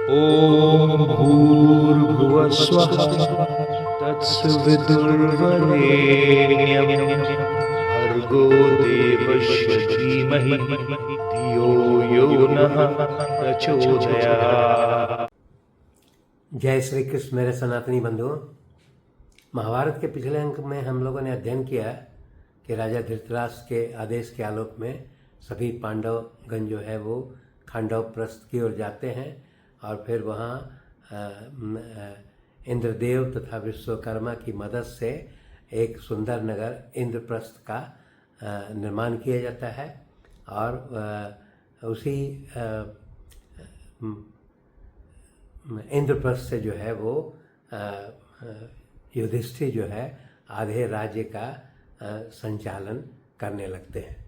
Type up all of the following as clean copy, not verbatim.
ॐ भूर्भुवः स्वः तत्सवितुर्वरेण्यं भर्गो देवस्य धीमहि धियो यो नः प्रचोदयात्। जय श्री कृष्ण मेरे सनातनी बंधुओं। महाभारत के पिछले अंक में हम लोगों ने अध्ययन किया कि राजा धृतराष्ट्र के आदेश के आलोक में सभी पांडवगण जो है वो खांडव प्रस्थ की ओर जाते हैं और फिर वहाँ इंद्रदेव तथा विश्वकर्मा की मदद से एक सुंदर नगर इंद्रप्रस्थ का निर्माण किया जाता है और उसी इंद्रप्रस्थ से जो है वो युधिष्ठिर जो है आधे राज्य का संचालन करने लगते हैं।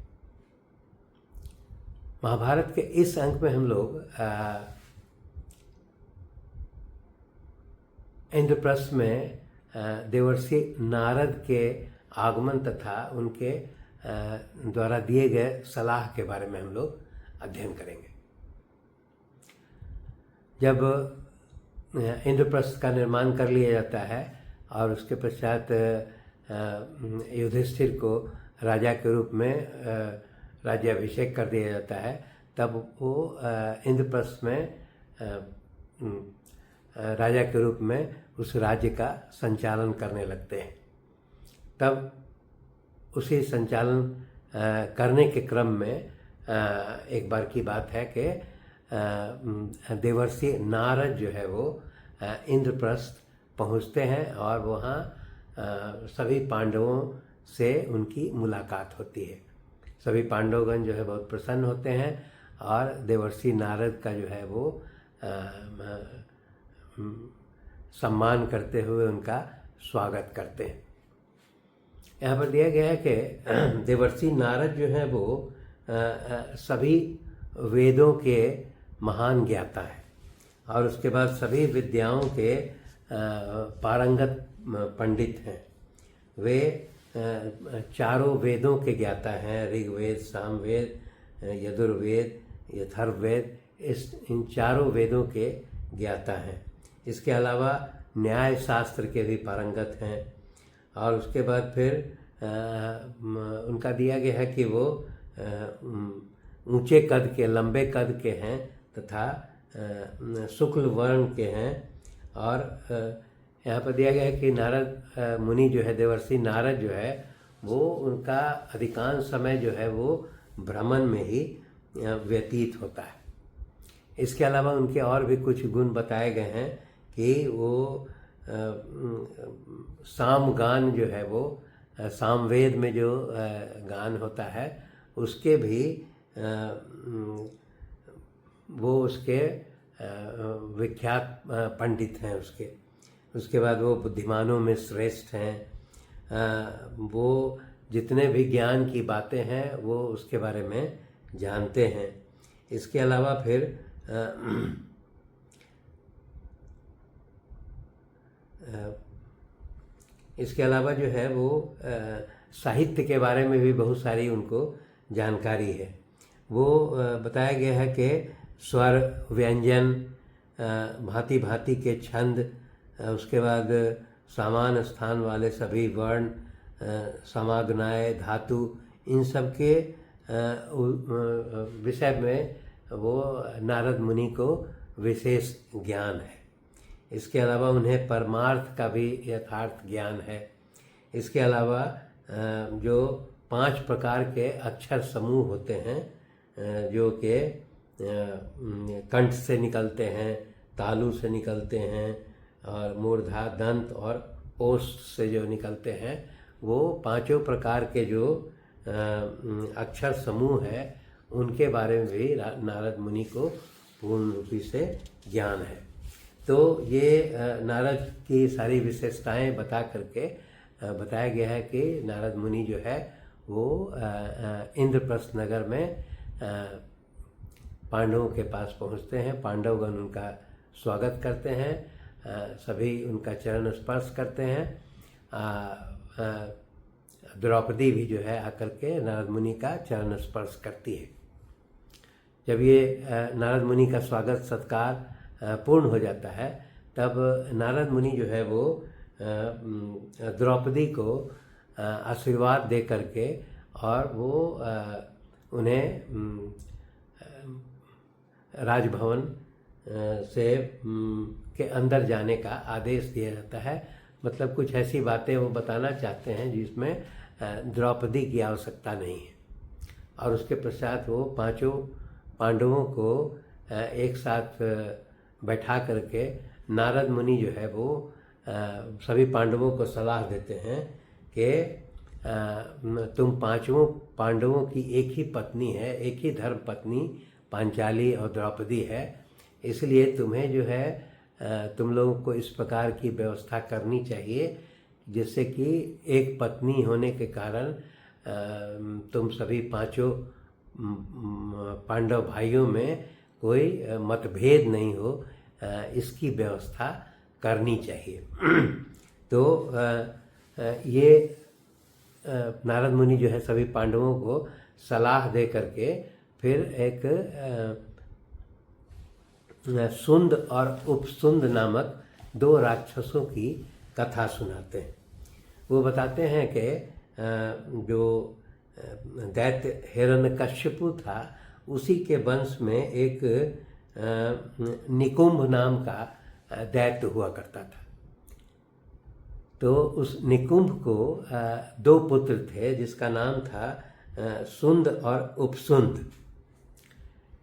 महाभारत के इस अंक में हम लोग इंद्रप्रस्थ में देवर्षि नारद के आगमन तथा उनके द्वारा दिए गए सलाह के बारे में हम लोग अध्ययन करेंगे। जब इंद्रप्रस्थ का निर्माण कर लिया जाता है और उसके पश्चात युधिष्ठिर को राजा के रूप में राज्याभिषेक कर दिया जाता है, तब वो इंद्रप्रस्थ में राजा के रूप में उस राज्य का संचालन करने लगते हैं। तब उसी संचालन करने के क्रम में एक बार की बात है कि देवर्षि नारद जो है वो इंद्रप्रस्थ पहुंचते हैं और वहाँ सभी पांडवों से उनकी मुलाकात होती है। सभी पांडवगण जो है बहुत प्रसन्न होते हैं और देवर्षि नारद का जो है वो सम्मान करते हुए उनका स्वागत करते हैं। यहाँ पर दिया गया है कि देवर्षि नारद जो है वो सभी वेदों के महान ज्ञाता है और उसके बाद सभी विद्याओं के पारंगत पंडित हैं। वे चारों वेदों के ज्ञाता हैं, ऋग्वेद, सामवेद, यजुर्वेद, अथर्ववेद, इन चारों वेदों के ज्ञाता हैं। इसके अलावा न्याय शास्त्र के भी पारंगत हैं और उसके बाद फिर उनका दिया गया है कि वो ऊंचे कद के, लंबे कद के हैं तथा शुक्ल वर्ण के हैं। और यहाँ पर दिया गया है कि नारद मुनि जो है, देवर्षि नारद जो है वो उनका अधिकांश समय जो है वो भ्रमण में ही व्यतीत होता है। इसके अलावा उनके और भी कुछ गुण बताए गए हैं कि वो सामगान जो है वो सामवेद में जो गान होता है उसके भी वो उसके विख्यात पंडित हैं। उसके बाद वो बुद्धिमानों में श्रेष्ठ हैं। वो जितने भी ज्ञान की बातें हैं वो उसके बारे में जानते हैं। इसके अलावा फिर इसके अलावा जो है वो साहित्य के बारे में भी बहुत सारी उनको जानकारी है। वो बताया गया है कि स्वर, व्यंजन, भांति भांति के छंद, उसके बाद समान स्थान वाले सभी वर्ण, समागनाय, धातु, इन सब के विषय में वो नारद मुनि को विशेष ज्ञान है। इसके अलावा उन्हें परमार्थ का भी यथार्थ ज्ञान है। इसके अलावा जो 5 प्रकार के अक्षर समूह होते हैं जो कि कंठ से निकलते हैं, तालु से निकलते हैं और मूर्धा, दंत और ओष्ठ से जो निकलते हैं, वो 5 प्रकार के जो अक्षर समूह है उनके बारे में भी नारद मुनि को पूर्ण रूपी से ज्ञान है। तो ये नारद की सारी विशेषताएं बता करके बताया गया है कि नारद मुनि जो है वो इंद्रप्रस्थ नगर में पांडवों के पास पहुंचते हैं। पांडवगण उनका स्वागत करते हैं, सभी उनका चरण स्पर्श करते हैं। द्रौपदी भी जो है आकर के नारद मुनि का चरण स्पर्श करती है। जब ये नारद मुनि का स्वागत सत्कार पूर्ण हो जाता है, तब नारद मुनि जो है वो द्रौपदी को आशीर्वाद दे करके और वो उन्हें राजभवन से के अंदर जाने का आदेश दिया जाता है। मतलब कुछ ऐसी बातें वो बताना चाहते हैं जिसमें द्रौपदी की आवश्यकता नहीं है। और उसके पश्चात वो पांचों पांडवों को एक साथ बैठा करके नारद मुनि जो है वो सभी पांडवों को सलाह देते हैं कि तुम पांचों पांडवों की एक ही पत्नी है, एक ही धर्म पत्नी पांचाली और द्रौपदी है, इसलिए तुम्हें जो है तुम लोगों को इस प्रकार की व्यवस्था करनी चाहिए जिससे कि एक पत्नी होने के कारण तुम सभी पांचों पांडव भाइयों में कोई मतभेद नहीं हो, इसकी व्यवस्था करनी चाहिए। तो ये नारद मुनि जो है सभी पांडवों को सलाह दे करके फिर एक सुंद और उपसुंद नामक दो राक्षसों की कथा सुनाते हैं। वो बताते हैं कि जो दैत्य हिरण्यकश्यपु था उसी के वंश में एक निकुंभ नाम का दैत्य हुआ करता था। तो उस निकुंभ को दो पुत्र थे जिसका नाम था सुंद और उपसुंद।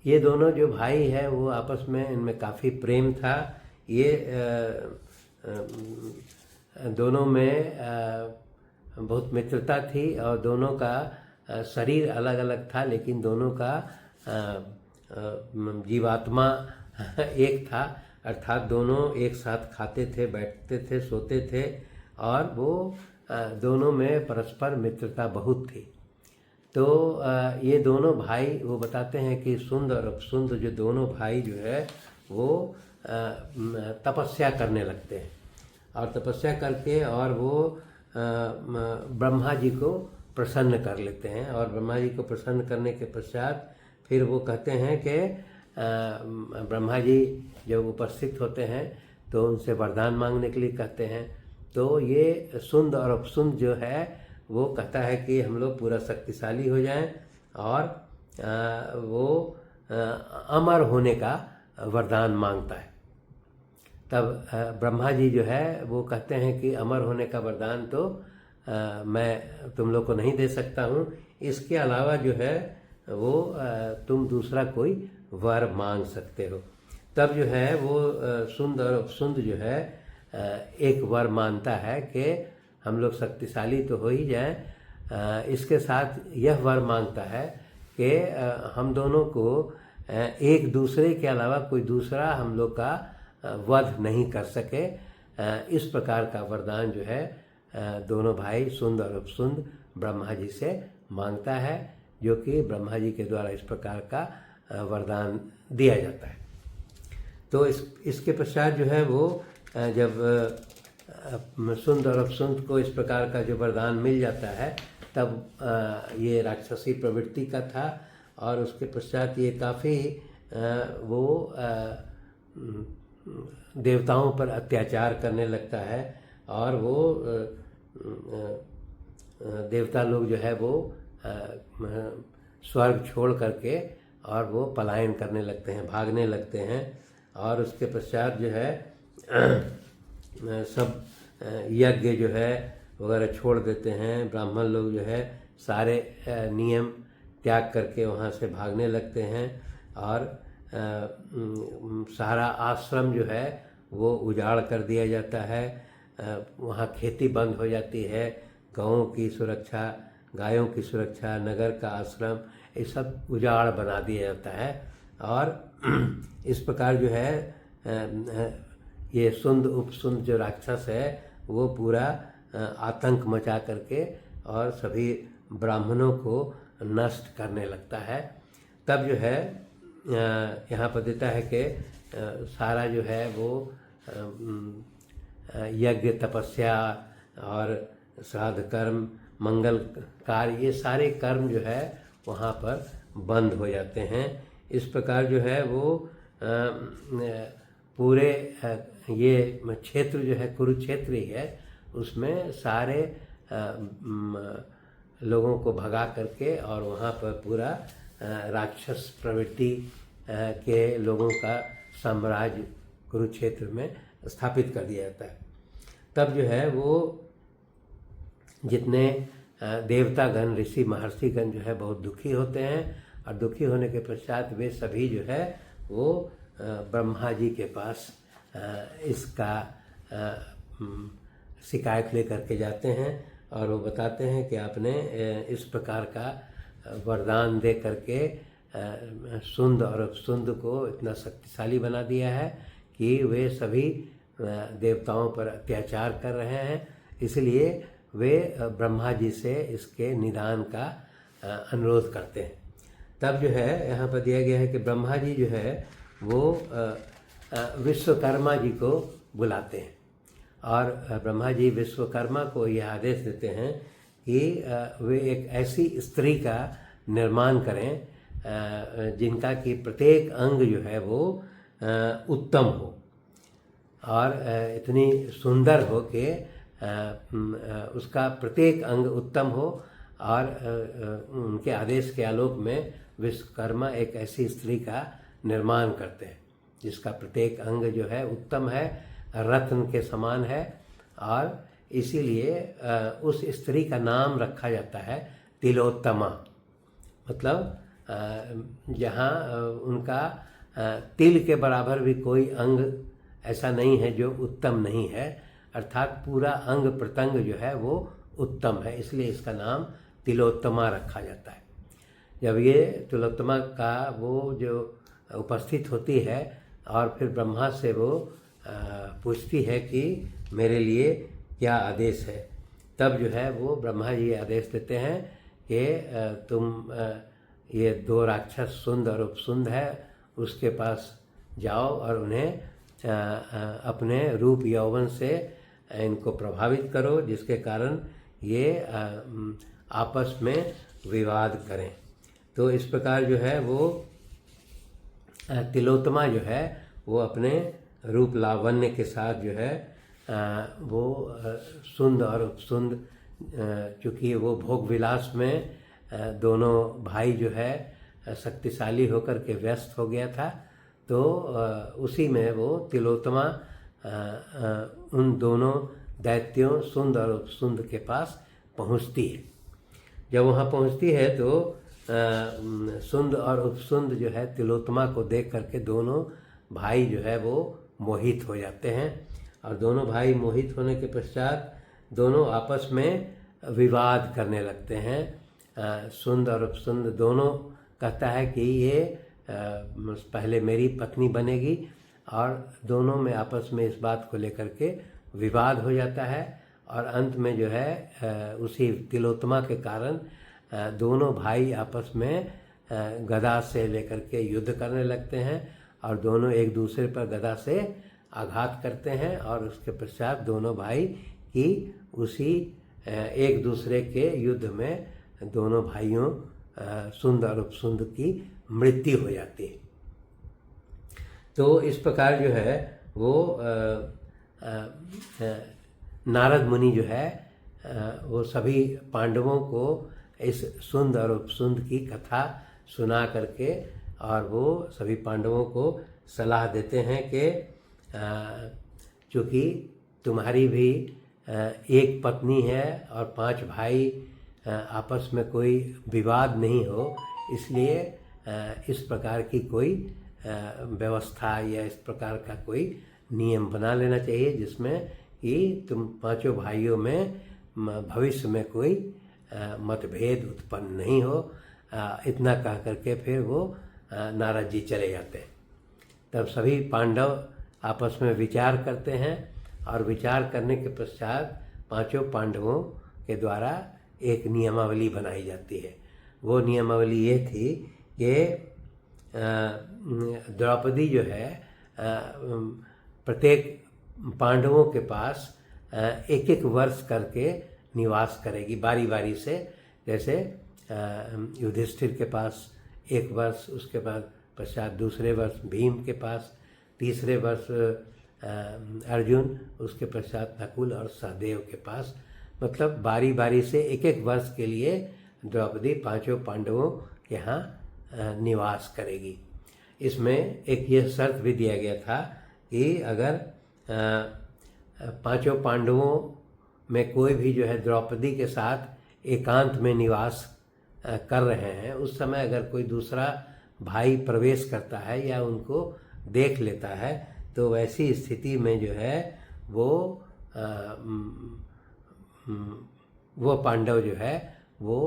ये दोनों जो भाई है वो आपस में इनमें काफ़ी प्रेम था। ये दोनों में बहुत मित्रता थी और दोनों का शरीर अलग अलग था, लेकिन दोनों का जीवात्मा एक था, अर्थात दोनों एक साथ खाते थे, बैठते थे, सोते थे और वो दोनों में परस्पर मित्रता बहुत थी। तो ये दोनों भाई वो बताते हैं कि सुंद और उपसुंद जो दोनों भाई जो है वो तपस्या करने लगते हैं और तपस्या करके और वो ब्रह्मा जी को प्रसन्न कर लेते हैं। और ब्रह्मा जी को प्रसन्न करने के पश्चात फिर वो कहते हैं कि ब्रह्मा जी जब उपस्थित होते हैं तो उनसे वरदान मांगने के लिए कहते हैं। तो ये सुंद और उपसुंद जो है वो कहता है कि हम लोग पूरा शक्तिशाली हो जाएं और वो अमर होने का वरदान मांगता है। तब ब्रह्मा जी जो है वो कहते हैं कि अमर होने का वरदान तो मैं तुम लोग को नहीं दे सकता हूँ, इसके अलावा जो है वो तुम दूसरा कोई वर मांग सकते हो। तब जो है वो सुंद और उपसुंद जो है एक वर मानता है कि हम लोग शक्तिशाली तो हो ही जाएं, इसके साथ यह वर मांगता है कि हम दोनों को एक दूसरे के अलावा कोई दूसरा हम लोग का वध नहीं कर सके। इस प्रकार का वरदान जो है दोनों भाई सुंद और उपसुंद ब्रह्मा जी से मांगता है, जो कि ब्रह्मा जी के द्वारा इस प्रकार का वरदान दिया जाता है। तो इसके पश्चात जो है वो जब सुंद और उपसुंद को इस प्रकार का जो वरदान मिल जाता है तब ये राक्षसी प्रवृत्ति का था और उसके पश्चात ये काफ़ी वो देवताओं पर अत्याचार करने लगता है और वो देवता लोग जो है वो स्वर्ग छोड़ करके और वो पलायन करने लगते हैं, भागने लगते हैं। और उसके पश्चात जो है सब यज्ञ जो है वगैरह छोड़ देते हैं। ब्राह्मण लोग जो है सारे नियम त्याग करके वहाँ से भागने लगते हैं और सारा आश्रम जो है वो उजाड़ कर दिया जाता है। वहाँ खेती बंद हो जाती है, गाँवों की सुरक्षा, गायों की सुरक्षा, नगर का आश्रम, ये सब उजाड़ बना दिया जाता है। और इस प्रकार जो है ये सुंद उपसुंद जो राक्षस है वो पूरा आतंक मचा करके और सभी ब्राह्मणों को नष्ट करने लगता है। तब जो है यहाँ पर देता है कि सारा जो है वो यज्ञ, तपस्या और श्राद्ध कर्म, मंगल कार्य, ये सारे कर्म जो है वहाँ पर बंद हो जाते हैं। इस प्रकार जो है वो पूरे ये क्षेत्र जो है कुरुक्षेत्र ही है, उसमें सारे लोगों को भगा करके और वहाँ पर पूरा राक्षस प्रवृत्ति के लोगों का साम्राज्य कुरुक्षेत्र में स्थापित कर दिया जाता है। तब जो है वो जितने देवतागण, ऋषि, महर्षिगण जो है बहुत दुखी होते हैं, और दुखी होने के पश्चात वे सभी जो है वो ब्रह्मा जी के पास इसका शिकायत लेकर के जाते हैं, और वो बताते हैं कि आपने इस प्रकार का वरदान दे करके सुंद और अपसुंद को इतना शक्तिशाली बना दिया है कि वे सभी देवताओं पर अत्याचार कर रहे हैं, इसलिए वे ब्रह्मा जी से इसके निदान का अनुरोध करते हैं। तब जो है यहाँ पर दिया गया है कि ब्रह्मा जी जो है वो विश्वकर्मा जी को बुलाते हैं, और ब्रह्मा जी विश्वकर्मा को यह आदेश देते हैं कि वे एक ऐसी स्त्री का निर्माण करें जिनका कि प्रत्येक अंग जो है वो उत्तम हो और इतनी सुंदर हो कि उसका प्रत्येक अंग उत्तम हो, और उनके आदेश के आलोक में विश्वकर्मा एक ऐसी स्त्री का निर्माण करते हैं जिसका प्रत्येक अंग जो है उत्तम है, रत्न के समान है, और इसीलिए उस स्त्री का नाम रखा जाता है तिलोत्तमा। मतलब जहाँ उनका तिल के बराबर भी कोई अंग ऐसा नहीं है जो उत्तम नहीं है, अर्थात पूरा अंग प्रत्यंग जो है वो उत्तम है, इसलिए इसका नाम तिलोत्तमा रखा जाता है। जब ये तिलोत्तमा का वो जो उपस्थित होती है और फिर ब्रह्मा से वो पूछती है कि मेरे लिए क्या आदेश है, तब जो है वो ब्रह्मा जी आदेश देते हैं कि तुम ये दो राक्षस सुंद और उपसुंद है, उसके पास जाओ और उन्हें अपने रूप यौवन से इनको प्रभावित करो, जिसके कारण ये आपस में विवाद करें। तो इस प्रकार जो है वो तिलोत्तमा जो है वो अपने रूप लावण्य के साथ जो है वो सुंद और उपसुंद, चूँकि वो भोग विलास में दोनों भाई जो है शक्तिशाली होकर के व्यस्त हो गया था, तो उसी में वो तिलोत्तमा उन दोनों दैत्यों सुंद और उपसुंद के पास पहुंचती है। जब वहाँ पहुंचती है तो सुंद और उपसुंद जो है तिलोत्तमा को देख करके दोनों भाई जो है वो मोहित हो जाते हैं, और दोनों भाई मोहित होने के पश्चात दोनों आपस में विवाद करने लगते हैं। सुंद और उपसुंद दोनों कहता है कि ये पहले मेरी पत्नी बनेगी, और दोनों में आपस में इस बात को लेकर के विवाद हो जाता है, और अंत में जो है उसी तिलोत्तमा के कारण दोनों भाई आपस में गदा से लेकर के युद्ध करने लगते हैं, और दोनों एक दूसरे पर गदा से आघात करते हैं, और उसके पश्चात दोनों भाई की उसी एक दूसरे के युद्ध में दोनों भाइयों सुंद और उपसुंद की मृत्यु हो जाती है। तो इस प्रकार जो है वो नारद मुनि जो है वो सभी पांडवों को इस सुंद और उपसुंद की कथा सुना करके, और वो सभी पांडवों को सलाह देते हैं कि चूँकि तुम्हारी भी एक पत्नी है और 5 भाई, आपस में कोई विवाद नहीं हो, इसलिए इस प्रकार की कोई व्यवस्था या इस प्रकार का कोई नियम बना लेना चाहिए जिसमें कि तुम 5 भाइयों में भविष्य में कोई मतभेद उत्पन्न नहीं हो। इतना कह करके फिर वो नारद जी चले जाते हैं। तब सभी पांडव आपस में विचार करते हैं, और विचार करने के पश्चात 5 पांडवों के द्वारा एक नियमावली बनाई जाती है। वो नियमावली ये थी कि द्रौपदी जो है प्रत्येक पांडवों के पास एक एक वर्ष करके निवास करेगी बारी बारी से। जैसे युधिष्ठिर के पास 1 वर्ष, उसके बाद पश्चात दूसरे वर्ष भीम के पास, तीसरे वर्ष अर्जुन, उसके पश्चात नकुल और सहदेव के पास, मतलब बारी बारी से एक एक वर्ष के लिए द्रौपदी पांचों पांडवों के यहाँ निवास करेगी। इसमें एक ये शर्त भी दिया गया था कि अगर पांचों पांडवों में कोई भी जो है द्रौपदी के साथ एकांत में निवास कर रहे हैं, उस समय अगर कोई दूसरा भाई प्रवेश करता है या उनको देख लेता है, तो वैसी स्थिति में जो है वो पांडव जो है वो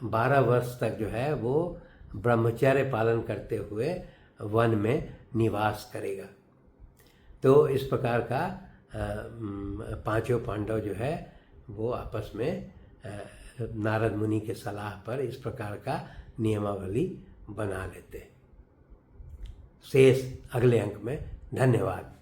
12 वर्ष तक जो है वो ब्रह्मचर्य पालन करते हुए वन में निवास करेगा। तो इस प्रकार का पांचों पांडव जो है वो आपस में नारद मुनि के सलाह पर इस प्रकार का नियमावली बना लेते। शेष अगले अंक में। धन्यवाद।